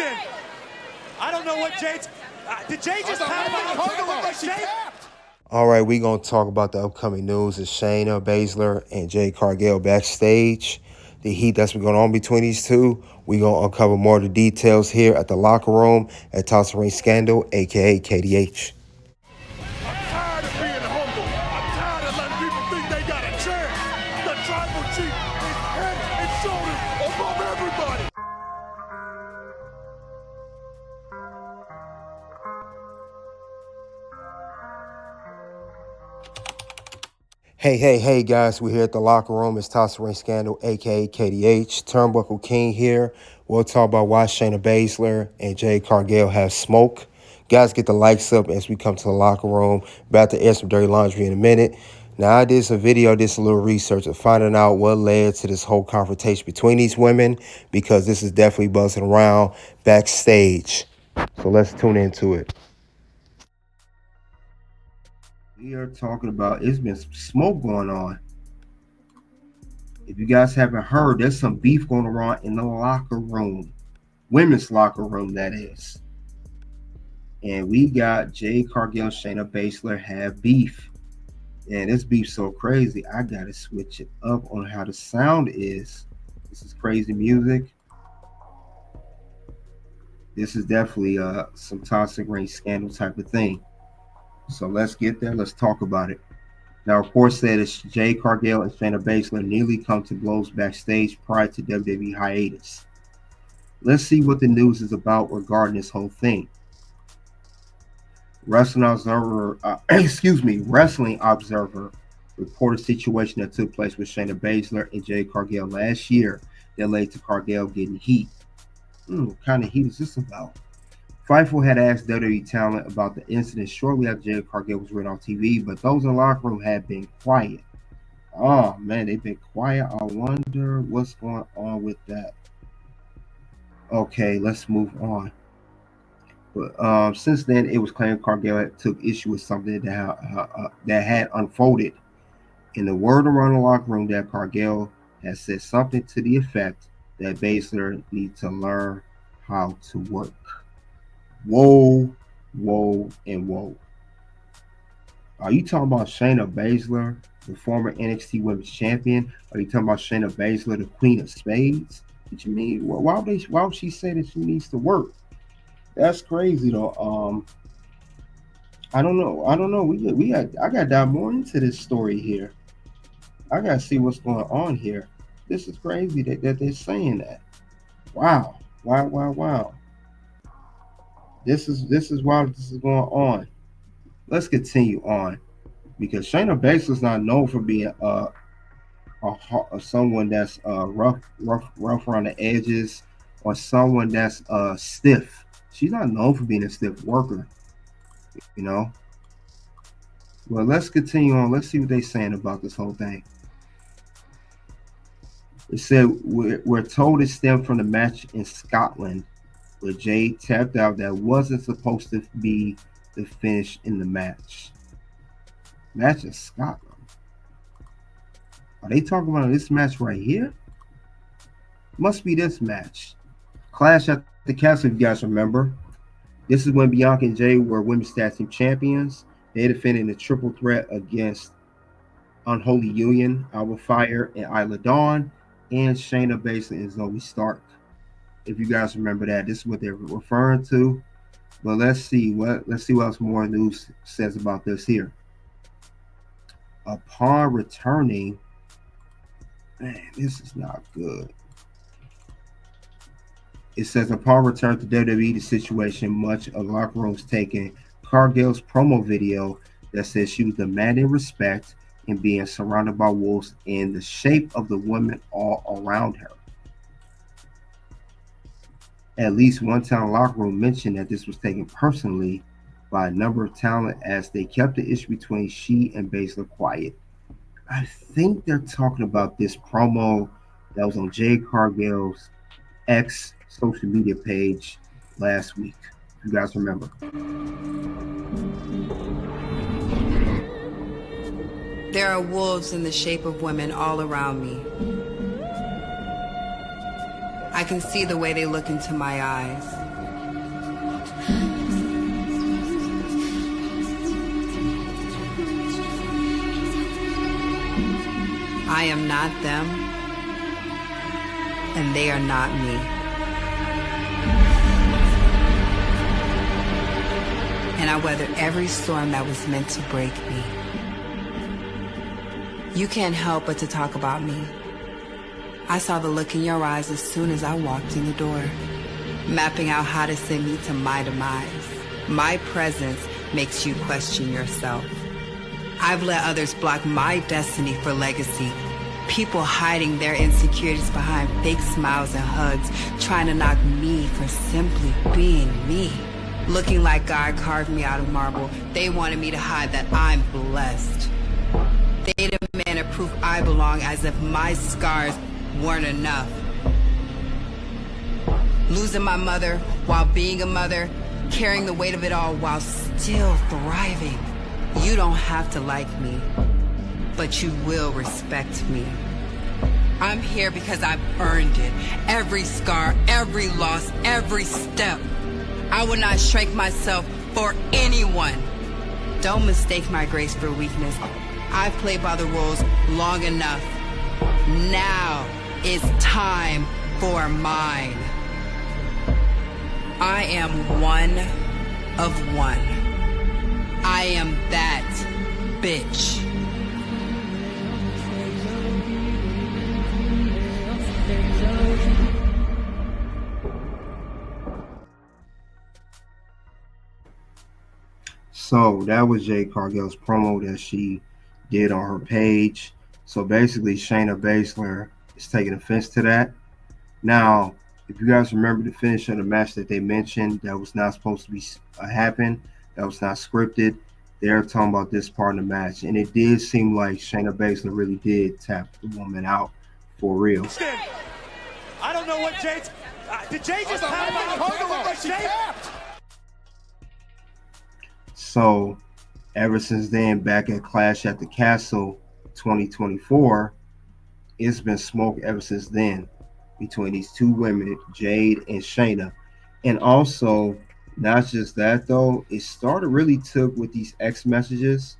something. I don't know what Jade's... did Jade just tap? All right, we're going to talk about the upcoming news of Shayna Baszler and Jade Cargill backstage. The heat that's been going on between these two. We're going to uncover more of the details here at the locker room at Toss Ring Scandal, a.k.a. KDH. I'm tired of being humble. I'm tired of letting people think they got a chance. The tribal chief is head and shoulders above everybody. Hey, guys, we're here at the locker room. It's Toss Ring Scandal, a.k.a. KDH. Turnbuckle King here. We'll talk about why Shayna Baszler and Jade Cargill have smoke. Guys, get the likes up as we come to the locker room. About to air some dirty laundry in a minute. Now, I did some video, did some little research of finding out what led to this whole confrontation between these women, because this is definitely buzzing around backstage. So let's tune into it. We are talking about, it's been smoke going on. If you guys haven't heard, there's some beef going around in the locker room. Women's locker room, that is. And we got Jade Cargill Shayna Baszler have beef. And this beef's so crazy, I got to switch it up on how the sound is. This is crazy music. This is definitely some toxic ring scandal type of thing. So let's get there. Let's talk about it. Now, reports said that Jade Cargill and Shayna Baszler nearly come to blows backstage prior to WWE hiatus. Let's see what the news is about regarding this whole thing. Wrestling Observer reported a situation that took place with Shayna Baszler and Jade Cargill last year that led to Cargill getting heat. What kind of heat is this about? Fightful had asked WWE talent about the incident shortly after Jade Cargill was written on TV, but those in the locker room have been quiet. Oh man, they've been quiet. I wonder what's going on with that. Okay, let's move on. But since then, it was claimed Cargill took issue with something that had unfolded. In the word around the locker room, that Cargill has said something to the effect that Baszler needs to learn how to work. Whoa, and whoa. Are you talking about Shayna Baszler, the former NXT Women's Champion? Are you talking about Shayna Baszler, the Queen of Spades? What you mean? Why would she say that she needs to work? That's crazy though. I don't know. I gotta dive more into this story here. I gotta see what's going on here. This is crazy that they're saying that. Wow. This is why this is going on. Let's continue on, because Shayna Baszler is not known for being someone that's rough around the edges, or someone that's stiff. She's not known for being a stiff worker, you know. Well, let's continue on. Let's see what they're saying about this whole thing. It said we're told it stemmed from the match in Scotland, where Jade tapped out that wasn't supposed to be the finish in the match. Match in Scotland. Are they talking about this match right here? Must be this match. Clash at the Castle, if you guys remember. This is when Bianca and Jade were Women's Tag Team Champions. They defended a triple threat against Unholy Union, Alba Fire, and Isla Dawn, and Shayna Baszler and Zoe Stark. If you guys remember that, this is what they're referring to. But let's see what else more news says about this here. Upon returning, man, this is not good. It says upon return to WWE, the situation much of locker rooms taking Cargill's promo video that says she was demanding respect and being surrounded by wolves in the shape of the women all around her. At least one talent locker room mentioned that this was taken personally by a number of talent as they kept the issue between she and Baszler quiet. I think they're talking about this promo that was on Jade Cargill's X social media page last week. If you guys remember. There are wolves in the shape of women all around me. I can see the way they look into my eyes. I am not them, and they are not me. And I weathered every storm that was meant to break me. You can't help but to talk about me. I saw the look in your eyes as soon as I walked in the door, mapping out how to send me to my demise. My presence makes you question yourself. I've let others block my destiny for legacy. People hiding their insecurities behind fake smiles and hugs, trying to knock me for simply being me. Looking like God carved me out of marble, they wanted me to hide that I'm blessed. They demanded proof I belong as if my scars weren't enough. Losing my mother while being a mother, carrying the weight of it all while still thriving. You don't have to like me, but you will respect me. I'm here because I've earned it. Every scar, every loss, every step. I will not shrink myself for anyone. Don't mistake my grace for weakness. I've played by the rules long enough. Now is time for mine. I am one of one. I am that bitch. So that was Jade Cargill's promo that she did on her page. So basically, Shayna Baszler is taking offense to that. Now, if you guys remember the finish of the match that they mentioned that was not supposed to be happen, that was not scripted, they're talking about this part of the match. And it did seem like Shayna Baszler really did tap the woman out for real. I don't know what Jade's... did Jade just tap out? She tapped! So, ever since then, back at Clash at the Castle 2024, it's been smoke ever since then between these two women, Jade and Shayna. And also, not just that though, it started really took with these X messages.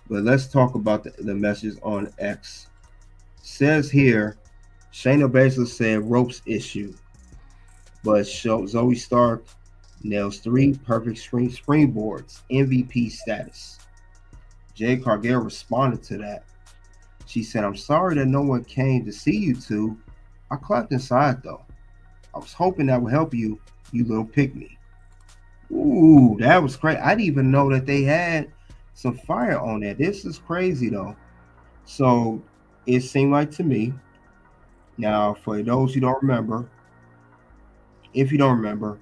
But let's talk about the messages on X. Says here, Shayna Baszler said ropes issue, but Zoe Stark nails 3 perfect springboards, MVP status. Jade Cargill responded to that. She said, "I'm sorry that no one came to see you two. I clapped inside though. I was hoping that would help you, you little pygmy." Ooh, that was crazy. I didn't even know that they had some fire on that. This is crazy though. So it seemed like to me, now for those who don't remember, if you don't remember,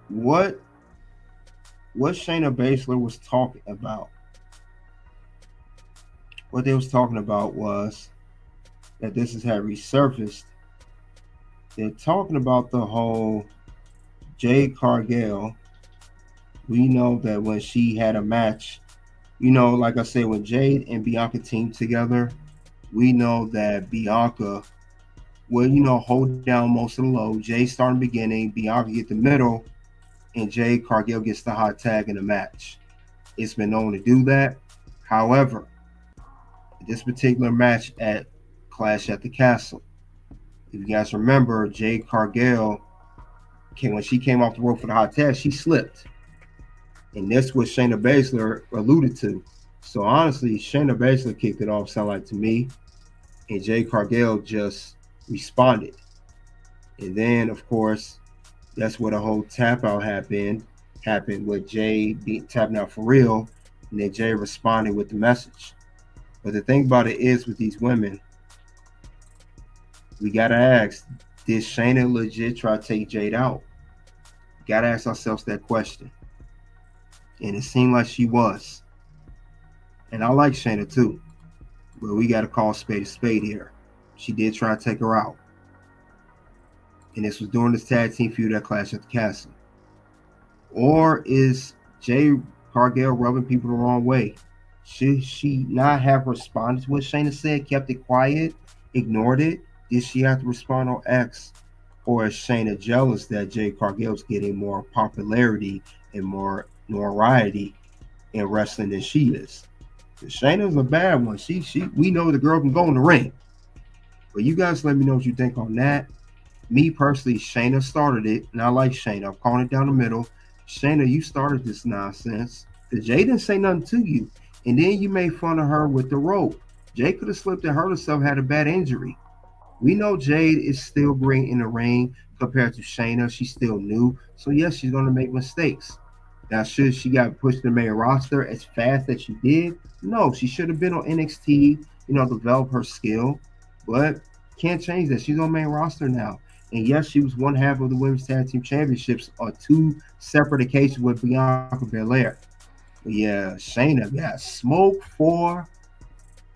what Shayna Baszler was talking about, what they was talking about was that this has had resurfaced. They're talking about the whole Jade Cargill. We know that when she had a match, you know, like I said, when Jade and Bianca teamed together, we know that Bianca will, you know, hold down most of the load. Jade starting the beginning, Bianca get the middle, and Jade Cargill gets the hot tag in the match. It's been known to do that. However, this particular match at Clash at the Castle, if you guys remember, Jade Cargill, when she came off the rope for the hot tag, she slipped. And that's what Shayna Baszler alluded to. So honestly, Shayna Baszler kicked it off, sound like to me, and Jade Cargill just responded. And then, of course, that's where the whole tap out happened with Jade being tapping out for real, and then Jade responded with the message. But the thing about it is, with these women, we gotta ask, did Shayna legit try to take Jade out? Gotta ask ourselves that question. And it seemed like she was. And I like Shayna too, but we gotta call spade a spade here. She did try to take her out. And this was during this tag team feud at Clash at the Castle. Or is Jade Cargill rubbing people the wrong way? Should she not have responded to what Shayna said, kept it quiet, ignored it? Did she have to respond on X? Or is Shayna jealous that Jade Cargill's getting more popularity and more notoriety in wrestling than she is? Shayna's a bad one. We know the girl can go in the ring. But you guys let me know what you think on that. Me personally, Shayna started it, and I like Shayna. I'm calling it down the middle. Shayna, you started this nonsense. Because Jay didn't say nothing to you. And then you made fun of her with the rope. Jay could have slipped and hurt herself, had a bad injury. We know Jade is still great in the ring compared to Shayna. She's still new. So, yes, she's going to make mistakes. Now, should she got pushed to the main roster as fast as she did? No, she should have been on NXT, develop her skill. But can't change that. She's on main roster now. And yes, she was one half of the Women's Tag Team Championships on 2 separate occasions with Bianca Belair. But yeah, Shayna got smoked for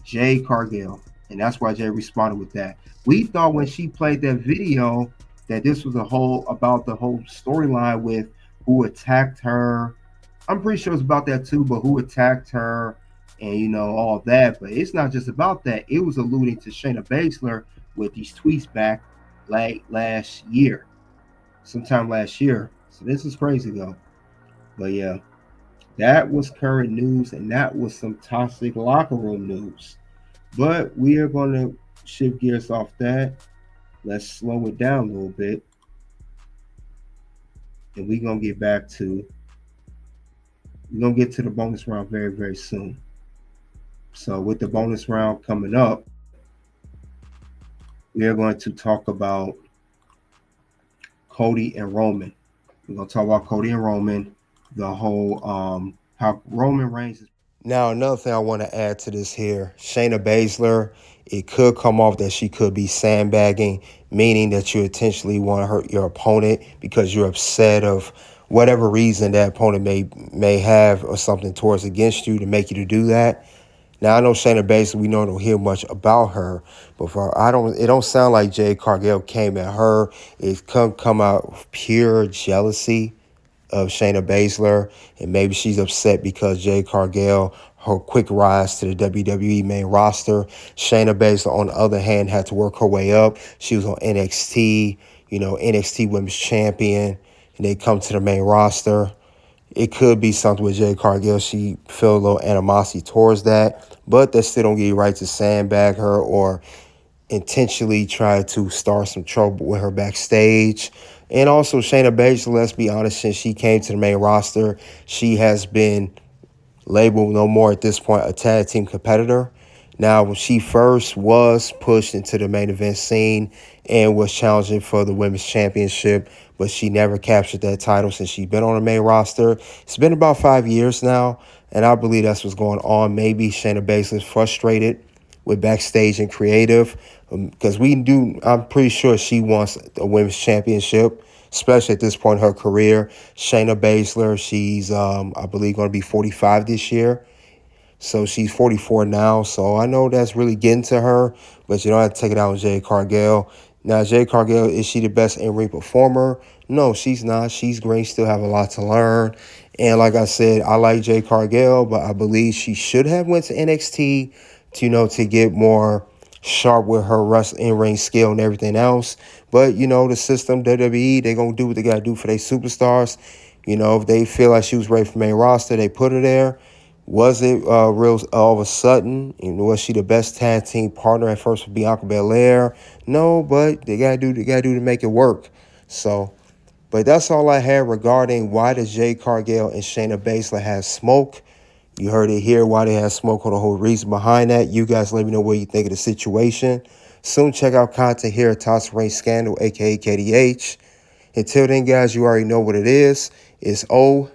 Jade Cargill. And that's why Jay responded with that. We thought when she played that video that this was about the whole storyline with who attacked her. I'm pretty sure it's about that too, but who attacked her and, all that. But it's not just about that. It was alluding to Shayna Baszler with these tweets back sometime last year. So this is crazy though. But yeah, that was current news, and that was some toxic locker room news. But we are going to shift gears off that. Let's slow it down a little bit. And we're going to get to the bonus round very, very soon. So with the bonus round coming up, we are going to talk about Cody and Roman. We're going to talk about Cody and Roman, the whole how Roman Reigns is. Now, another thing I want to add to this here, Shayna Baszler, it could come off that she could be sandbagging, meaning that you intentionally want to hurt your opponent because you're upset of whatever reason that opponent may have or something towards against you to make you to do that. Now, I know Shayna Baszler, we don't hear much about her, but it don't sound like Jade Cargill came at her. It could come out of pure jealousy of Shayna Baszler, and maybe she's upset because Jade Cargill, her quick rise to the WWE main roster. Shayna Baszler, on the other hand, had to work her way up. She was on NXT, NXT Women's Champion, and they come to the main roster. It could be something with Jade Cargill. She felt a little animosity towards that, but that still don't give you right to sandbag her or intentionally try to start some trouble with her backstage. And also Shayna Baszler, let's be honest, since she came to the main roster, she has been labeled no more at this point a tag team competitor. Now, when she first was pushed into the main event scene and was challenging for the Women's Championship, but she never captured that title since she's been on the main roster. It's been about 5 years now, and I believe that's what's going on. Maybe Shayna Baszler is frustrated with backstage and creative because I'm pretty sure she wants a Women's Championship, especially at this point in her career. Shayna Baszler, she's, I believe, going to be 45 this year. So she's 44 now. So I know that's really getting to her, but you don't have to take it out on Jade Cargill. Now, Jade Cargill, is she the best in-ring performer? No, she's not. She's great. Still have a lot to learn. And like I said, I like Jade Cargill, but I believe she should have went to NXT to get more sharp with her in-ring skill and everything else. But, the system, WWE, they're going to do what they got to do for their superstars. If they feel like she was ready for main roster, they put her there. Was it real all of a sudden? Was she the best tag team partner at first with Bianca Belair? No, but they gotta do to make it work. So, but that's all I had regarding why does Jade Cargill and Shayna Baszler have smoke. You heard it here, why they have smoke, on the whole reason behind that. You guys let me know what you think of the situation. Soon check out content here at Toss Reign Scandal, aka KDH. Until then, guys, you already know what it is. It's OUT.